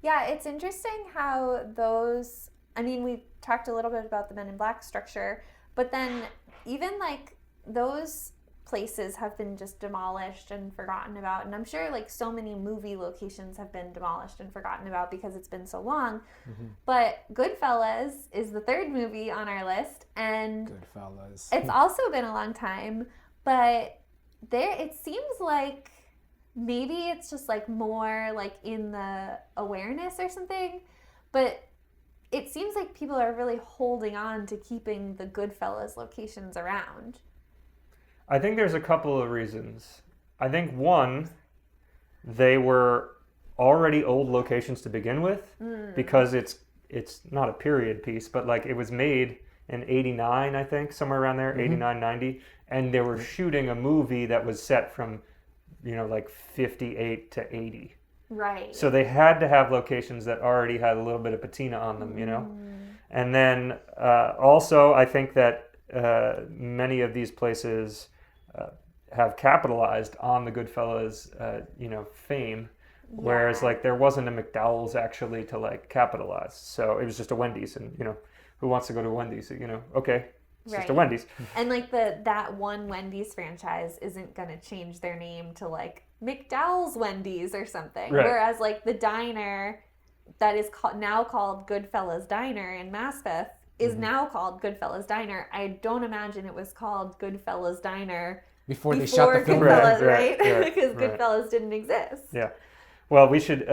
Yeah, it's interesting how those, I mean, we talked a little bit about the Men in Black structure, but then even like those places have been just demolished and forgotten about. And I'm sure like so many movie locations have been demolished and forgotten about because it's been so long. Mm-hmm. But Goodfellas is the third movie on our list, and Goodfellas. it's also been a long time, but there it seems like maybe it's just like more like in the awareness or something, but it seems like people are really holding on to keeping the Goodfellas locations around. I think there's a couple of reasons. I think one, they were already old locations to begin with because it's not a period piece, but like it was made in 89, I think, somewhere around there, 89, 90, and they were shooting a movie that was set from, like 58 to 80. Right. So they had to have locations that already had a little bit of patina on them, And then also, I think that many of these places have capitalized on the Goodfellas, fame, whereas like there wasn't a McDowell's actually to like capitalize. So it was just a Wendy's, and who wants to go to Wendy's? Okay, it's just a Wendy's. And like that one Wendy's franchise isn't gonna change their name to like McDowell's Wendy's or something. Right. Whereas like the diner that is now called Goodfellas Diner in Maspeth is now called Goodfellas Diner. I don't imagine it was called Goodfellas Diner Before they shot the film. Goodfellas, right? Right. Because Goodfellas didn't exist. Yeah. Well, we should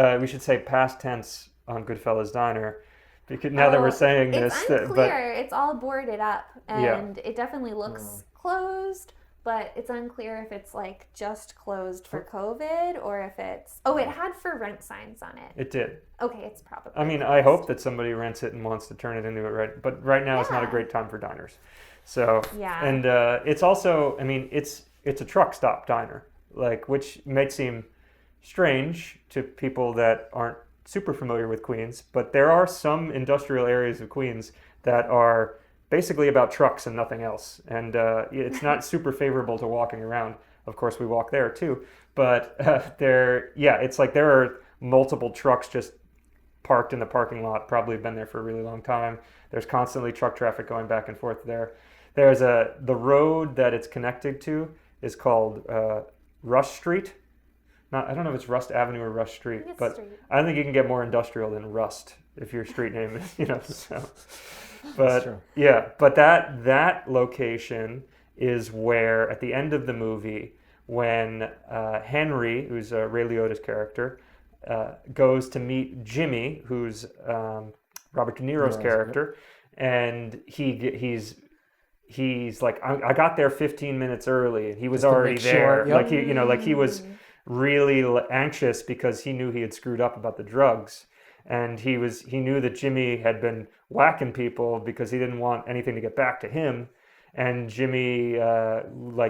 say past tense on Goodfellas Diner, because now that we're saying this, it's unclear. It's all boarded up, and it definitely looks closed. But it's unclear if it's like just closed for COVID or if it's... Oh, it had for rent signs on it. it did. Okay, it's probably I mean, closed. I hope that somebody rents it and wants to turn it into it, right? But right now, it's not a great time for diners. So, and it's also, I mean, it's a truck stop diner, like, which might seem strange to people that aren't super familiar with Queens, but there are some industrial areas of Queens that are basically about trucks and nothing else, and it's not super favorable to walking around. Of course, we walk there too, but it's like there are multiple trucks just parked in the parking lot, probably been there for a really long time. There's constantly truck traffic going back and forth there. There's the road that it's connected to is called Rush Street. I don't know if it's Rust Avenue or Rush Street, but I don't think you can get more industrial than Rust if your street name is, So. But but that location is where at the end of the movie, when Henry, who's Ray Liotta's character, goes to meet Jimmy, who's Robert De Niro's character, and he's like, I got there 15 minutes early, and he was already there. Like he was really anxious because he knew he had screwed up about the drugs. And he knew that Jimmy had been whacking people because he didn't want anything to get back to him. And Jimmy,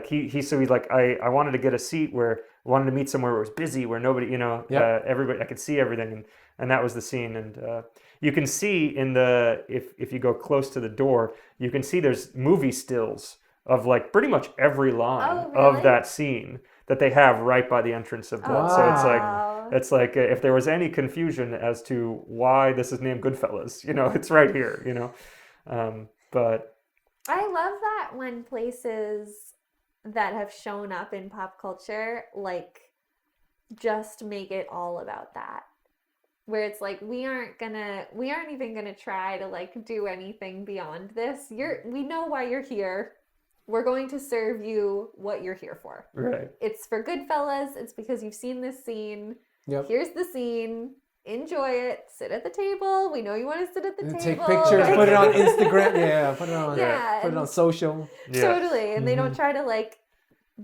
he's like, I wanted to get a seat I wanted to meet somewhere where it was busy, where nobody, everybody, I could see everything. And that was the scene. And you can see if you go close to the door, you can see there's movie stills of like pretty much every line of that scene that they have right by the entrance of the. So it's like if there was any confusion as to why this is named Goodfellas, it's right here, But I love that when places that have shown up in pop culture like just make it all about that. Where it's like we aren't even gonna try to like do anything beyond this. We know why you're here. We're going to serve you what you're here for. Right. It's for Goodfellas. It's because you've seen this scene. Yep. Here's the scene. Enjoy it. Sit at the table. We know you want to sit at the table. Take pictures. Put it on Instagram. Yeah. Put it on social. Yeah. Totally. And they don't try to like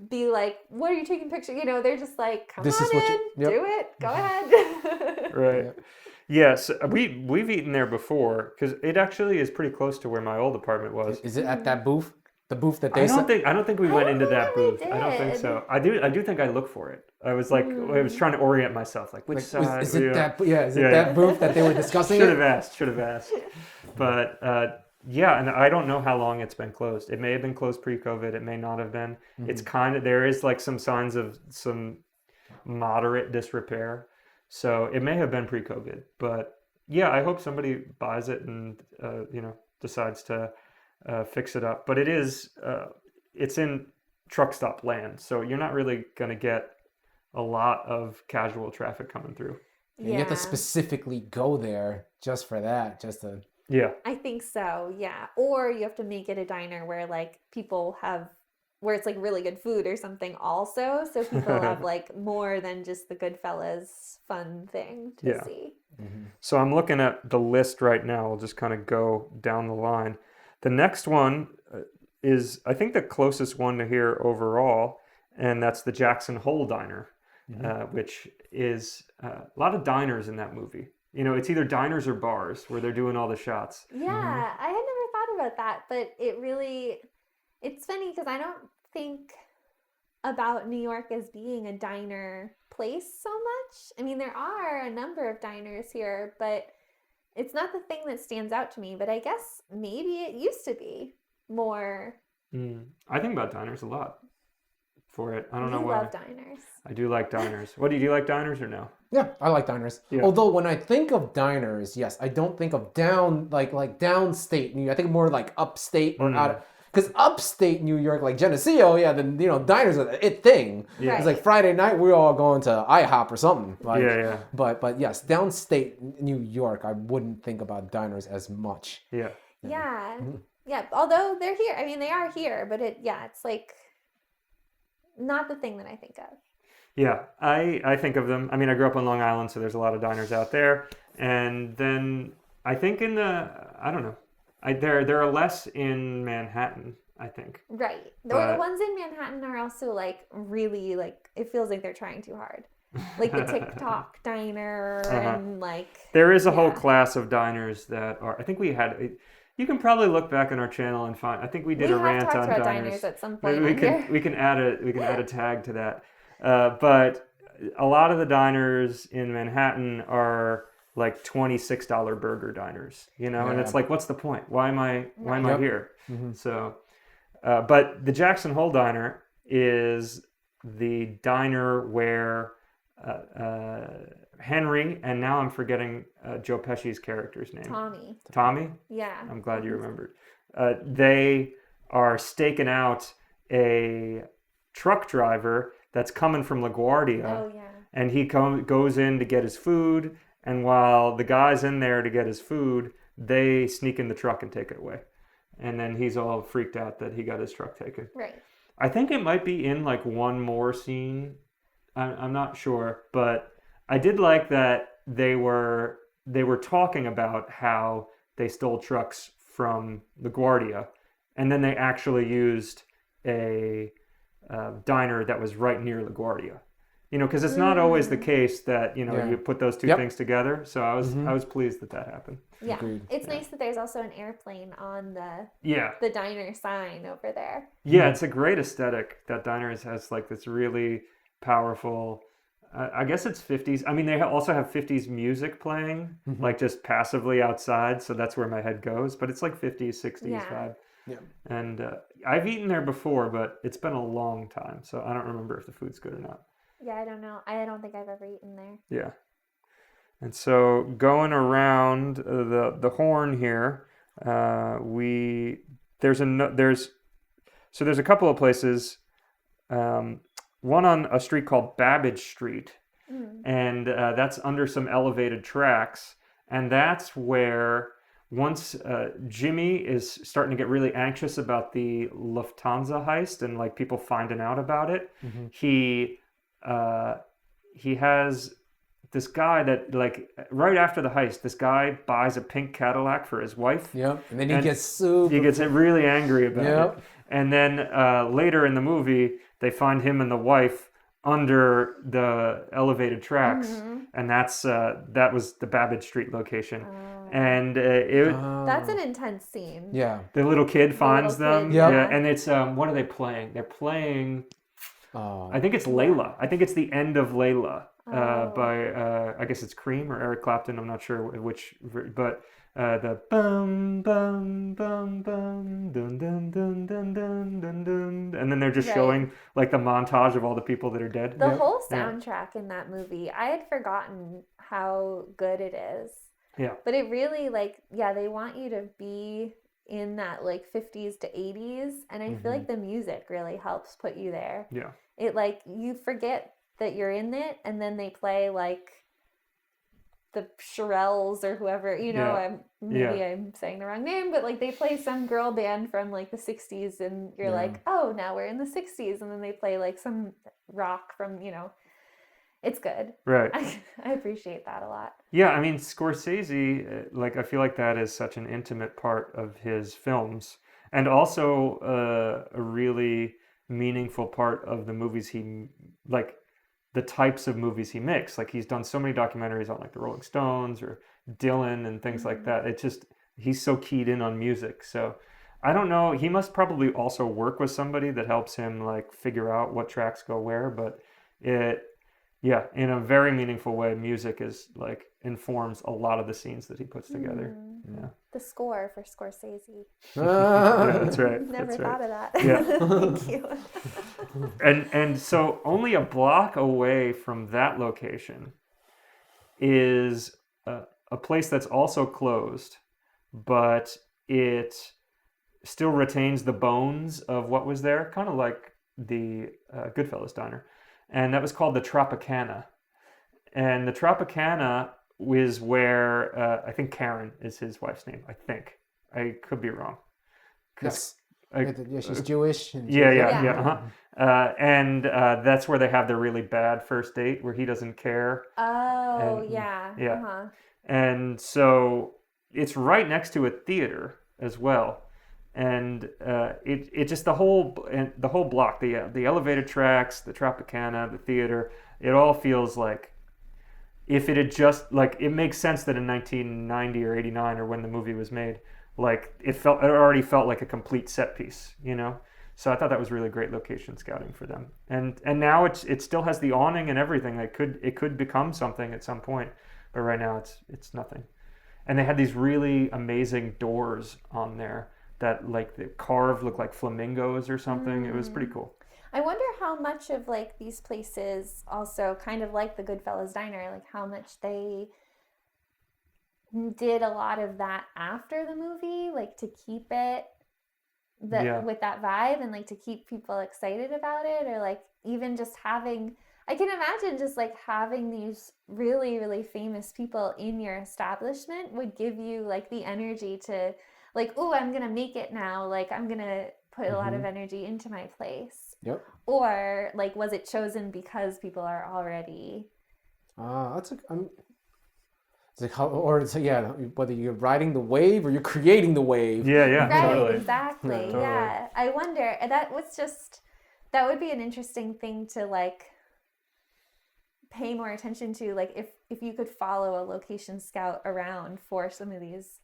be like, what are you taking pictures? They're just like, come on in. Do it. Go ahead. Right. Yep. Yes, we've eaten there before because it actually is pretty close to where my old apartment was. Is it at that booth? The booth that they I don't think we went into that booth. Did. I don't think so. I do think I looked for it. I was like, I was trying to orient myself, like which side. Is it that booth that they were discussing? Should have asked. But and I don't know how long it's been closed. It may have been closed pre-COVID. It may not have been. It's there is like some signs of some moderate disrepair. So it may have been pre-COVID, but yeah, I hope somebody buys it and decides to fix it up. But it's in truck stop land, so you're not really going to get a lot of casual traffic coming through. And you have to specifically go there just for that, Yeah. I think so, yeah. Or you have to make it a diner where like people have where it's like really good food or something also, so people have like more than just the Goodfellas fun thing to see. Mm-hmm. So I'm looking at the list right now. We'll just kind of go down the line. The next one is, I think, the closest one to here overall, and that's the Jackson Hole Diner, which is a lot of diners in that movie. You know, it's either diners or bars where they're doing all the shots. Yeah, I had never thought about that, but it's funny because I don't think about New York as being a diner place so much. I mean, there are a number of diners here, but it's not the thing that stands out to me. But I guess maybe it used to be more. I think about diners a lot for it. I don't know why. I love diners. I do like diners. What do you like diners or no? Yeah, I like diners. Yeah. Although when I think of diners, yes, I don't think of downstate New York. I think more like upstate or out of. Because upstate New York, like Geneseo, then diners are the it thing. Yeah. It's like Friday night, we're all going to IHOP or something. Like, yeah. But yes, downstate New York, I wouldn't think about diners as much. Yeah. Yeah. Although they're here, I mean, they are here, but it's like not the thing that I think of. Yeah, I think of them. I mean, I grew up on Long Island, so there's a lot of diners out there. And then I think I don't know. There are less in Manhattan, I think. Right. The ones in Manhattan are also like really like it feels like they're trying too hard. Like the TikTok diner and like there is a whole class of diners that are. I think we had. You can probably look back on our channel and find. I think we did a rant on diners at some point. We can add a tag to that. But a lot of the diners in Manhattan are like $26 burger diners, and it's like, what's the point? Why am I here? Mm-hmm. So, but the Jackson Hole Diner is the diner where Henry, and now I'm forgetting Joe Pesci's character's name. Tommy? Yeah. I'm glad you remembered. They are staking out a truck driver that's coming from LaGuardia. Oh, yeah. And he goes in to get his food. And while the guy's in there to get his food, they sneak in the truck and take it away. And then he's all freaked out that he got his truck taken. Right. I think it might be in like one more scene. I'm not sure. But I did like that they were talking about how they stole trucks from LaGuardia. And then they actually used a diner that was right near LaGuardia. Because it's not always the case that you put those two things together. So I was pleased that happened. Yeah, Agreed. It's nice that there's also an airplane on the diner sign over there. Yeah, it's a great aesthetic. That diner has like this really powerful. I guess it's 50s. I mean, they also have 50s music playing, like just passively outside. So that's where my head goes. But it's like 50s, 60s vibe. Yeah. And I've eaten there before, but it's been a long time, so I don't remember if the food's good or not. Yeah, I don't know. I don't think I've ever eaten there. Yeah. And so going around the horn here, there's a couple of places. One on a street called Babbage Street, and that's under some elevated tracks, and that's where once Jimmy is starting to get really anxious about the Lufthansa heist and like people finding out about it, he has this guy that like right after the heist, this guy buys a pink Cadillac for his wife. Yep, and then he gets really angry about it. And then later in the movie, they find him and the wife under the elevated tracks, and that was the Babbage Street location. And that's an intense scene. Yeah, the little kid finds them. Yeah, and it's what are they playing? They're playing. I think it's Layla. I think it's the end of Layla by I guess it's Cream or Eric Clapton. I'm not sure which, but the bum bum bum bum dun dun dun dun dun dun dun, and then they're just showing like the montage of all the people that are dead. The whole soundtrack in that movie, I had forgotten how good it is. Yeah. But it really they want you to be in that 50s to 80s, and I feel like the music really helps put you there. Yeah. It you forget that you're in it, and then they play the Shirelles or whoever, I'm saying the wrong name, but they play some girl band from the 60s, and you're like, oh, now we're in the 60s, and then they play some rock from, it's good. Right. I appreciate that a lot. Yeah, I mean, Scorsese, I feel like that is such an intimate part of his films, and also a really meaningful part of the movies the types of movies he makes. He's done so many documentaries on the Rolling Stones or Dylan and things like that. It just, he's so keyed in on music. So I don't know, he must probably also work with somebody that helps him figure out what tracks go where, but in a very meaningful way, music is informs a lot of the scenes that he puts together. Yeah. The score for Scorsese. Yeah, that's right. Never thought of that. Yeah. Thank you. And so only a block away from that location is a place that's also closed, but it still retains the bones of what was there, kind of like the Goodfellas diner. And that was called the Tropicana. And the Tropicana was where, I think Karen is his wife's name, I think. I could be wrong. Yes. She's Jewish. And Yeah. And that's where they have their really bad first date where he doesn't care. Oh, and, yeah. Yeah. And so it's right next to a theater as well. And it just the whole block, the elevated tracks, the Tropicana, the theater, it all feels like if it had just it makes sense that in 1990 or 89 or when the movie was made, it already felt like a complete set piece, So I thought that was really great location scouting for them. And now it still has the awning and everything. It could become something at some point, but right now it's nothing. And they had these really amazing doors on there that the carved looked like flamingos or something. It was pretty cool. I wonder how much of these places also kind of like the Goodfellas diner, how much they did a lot of that after the movie, to keep it with that vibe and to keep people excited about it, or even just having, I can imagine just having these really, really famous people in your establishment would give you the energy to oh, I'm gonna make it now, I'm gonna put a lot of energy into my place. Yep. Or was it chosen because people are already whether you're riding the wave or you're creating the wave. Yeah, right, totally. Exactly. Totally. Yeah, I wonder, that would be an interesting thing to pay more attention to, if you could follow a location scout around for some of these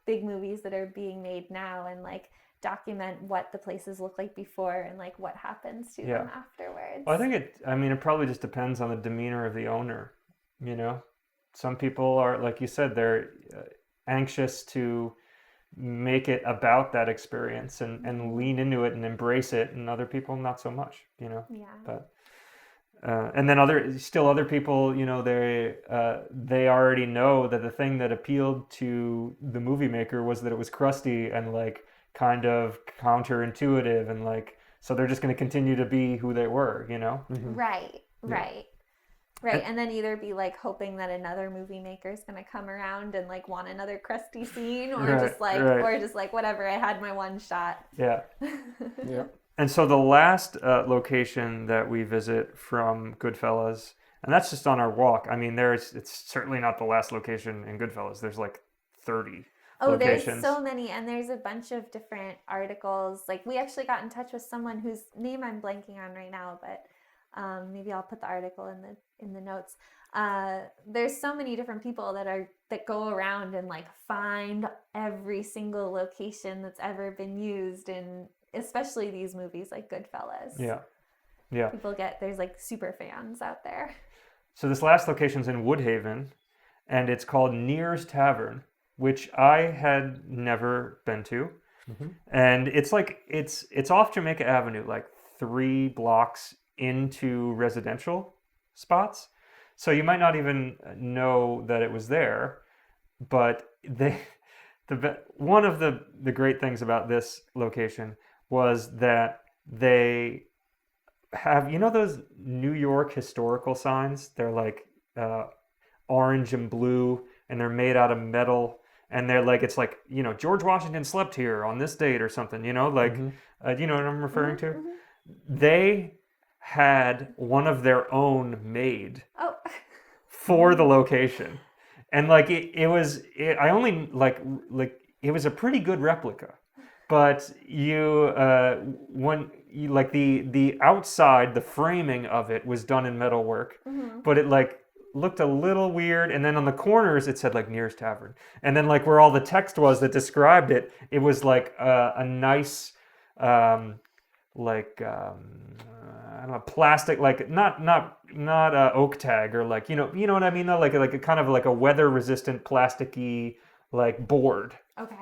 big movies that are being made now and document what the places look like before and what happens to them afterwards. Well, I think it probably just depends on the demeanor of the owner, Some people are, like you said, they're anxious to make it about that experience and lean into it and embrace it, and other people not so much, Yeah. But and then other people, they already know that the thing that appealed to the movie maker was that it was crusty and kind of counterintuitive, and so they're just going to continue to be who they were, Mm-hmm. Right. And then either be hoping that another movie maker is going to come around and want another crusty scene, or just whatever, I had my one shot. Yeah. Yeah. And so the last location that we visit from Goodfellas, and that's just on our walk. I mean, it's certainly not the last location in Goodfellas. There's 30 locations. There's so many, and there's a bunch of different articles. We actually got in touch with someone whose name I'm blanking on right now, but maybe I'll put the article in the notes. There's so many different people that go around and find every single location that's ever been used in, especially these movies like Goodfellas. Yeah. People there's super fans out there. So this last location's in Woodhaven, and it's called Near's Tavern. which I had never been to. And it's like it's off Jamaica Avenue, like 3 blocks into residential spots. So you might not even know that it was there, but one of the great things about this location was that they have, you know, those New York historical signs? They're like orange and blue, and they're made out of metal, and they're like, it's like, you know, George Washington slept here on this date or something, you know, like, you know what I'm referring to? They had one of their own made for the location. And like it was I only like it was a pretty good replica, but when you like the outside, the framing of it was done in metalwork, but it like looked a little weird. And then on the corners it said like Nearest Tavern, and then like where all the text was that described it, it was like a nice I don't know, plastic, like not oak tag, or like, you know what I mean though, like a kind of like a weather resistant plasticky like board,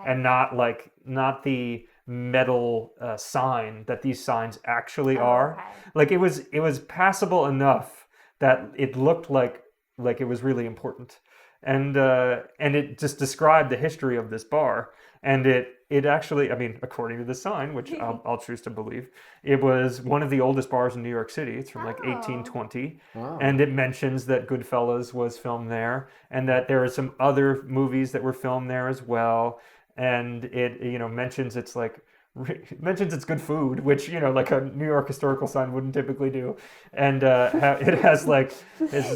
and not the metal sign that these signs actually are. Like it was passable enough that it looked like it was really important, and it just described the history of this bar. And it actually, I mean, according to the sign, which I'll choose to believe, it was one of the oldest bars in New York City. It's from like 1820. Wow. And it mentions that Goodfellas was filmed there, and that there are some other movies that were filmed there as well. And it, you know, mentions it's good food, which, you know, like a New York historical sign wouldn't typically do. And it has like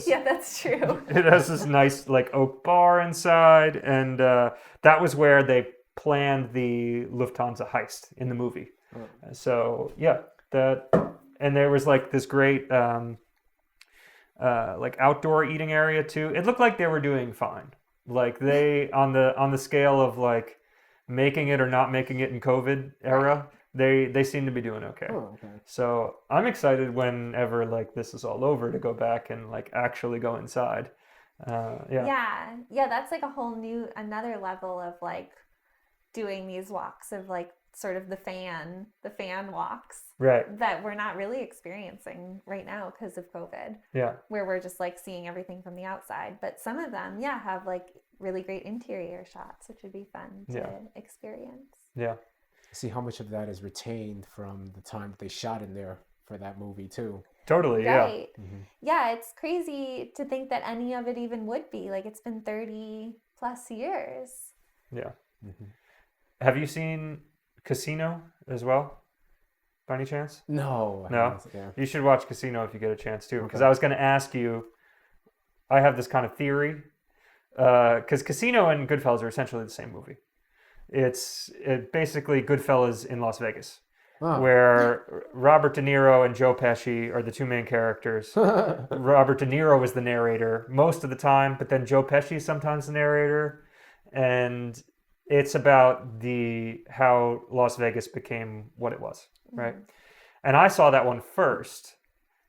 yeah, that's true. It has this nice like oak bar inside, and that was where they planned the Lufthansa heist in the movie. So yeah, and there was like this great like outdoor eating area too. It looked like they were doing fine. Like they on the scale of like making it or not making it in COVID era, they seem to be doing okay. So I'm excited whenever like this is all over to go back and like actually go inside. Yeah, that's like a whole new another level of like doing these walks of like sort of the fan walks, right, that we're not really experiencing right now because of COVID, where we're just like seeing everything from the outside. But some of them have like really great interior shots, which would be fun to experience. See how much of that is retained from the time that they shot in there for that movie too. Totally. Right. Yeah, it's crazy to think that any of it even would be like, it's been 30 plus years. Have you seen Casino as well, by any chance? No. You should watch Casino if you get a chance too, because I was going to ask you, I have this kind of theory, because Casino and Goodfellas are essentially the same movie. It's basically Goodfellas in Las Vegas, where Robert De Niro and Joe Pesci are the two main characters. Robert De Niro is the narrator most of the time, but then Joe Pesci is sometimes the narrator, and it's about how Las Vegas became what it was, right? And I saw that one first,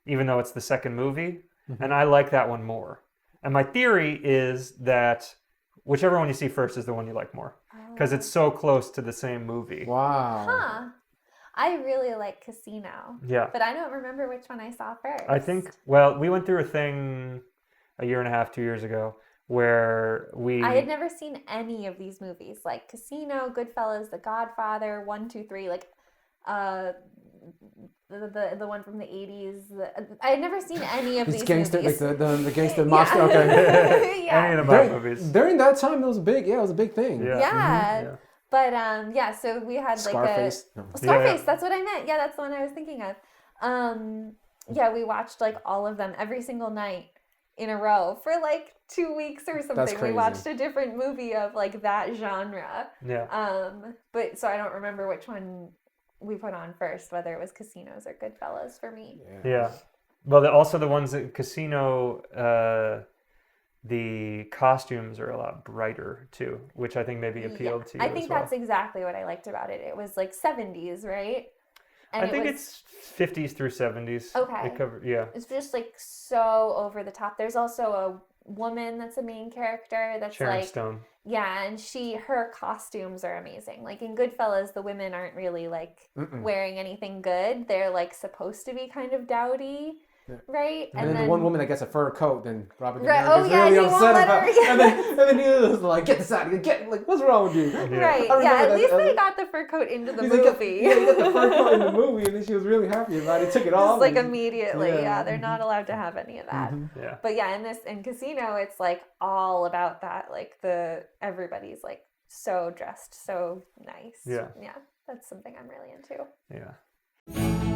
even though it's the second movie, and I like that one more. And my theory is that whichever one you see first is the one you like more, because it's so close to the same movie. Wow. I really like Casino. Yeah. But I don't remember which one I saw first. I think, well, we went through a thing a year and a half, 2 years ago, where I had never seen any of these movies, like Casino, Goodfellas, The Godfather, 1, 2, 3, like the one from the 80s. I had never seen any of these gangster, movies. like the gangster mobster. Okay. Any of the movies. During that time, it was big. Yeah, it was a big thing. Yeah. But so we had like Scarface. Scarface. That's what I meant. Yeah, that's the one I was thinking of. We watched like all of them every single night in a row for like 2 weeks or something. That's crazy. We watched a different movie of like that genre. Yeah. But so I don't remember which one we put on first, whether it was Casinos or Goodfellas for me. Yeah. Well, also the ones at Casino, the costumes are a lot brighter too, which I think maybe appealed to you. I think that's exactly what I liked about it. It was like 70s, right? And I think it's 50s through 70s. Okay. It covered, yeah. It's just like so over the top. There's also woman that's a main character that's Sharon like Stone. yeah, and her costumes are amazing. Like in Goodfellas, the women aren't really like wearing anything good. They're like supposed to be kind of dowdy. Yeah. Right? And then the one woman that gets a fur coat, then Robert De Right. Niro gets really and upset about her, and then he was like, get this out of here, like, what's wrong with you? Yeah. Right. Yeah, at least they got the fur coat into the movie. Like, he got the fur coat in the movie, and then she was really happy about it. He took it off. Like immediately. Yeah, they're not allowed to have any of that. Yeah. But yeah, in Casino, it's like all about that. Like everybody's like so dressed, so nice. Yeah. Yeah. That's something I'm really into. Yeah.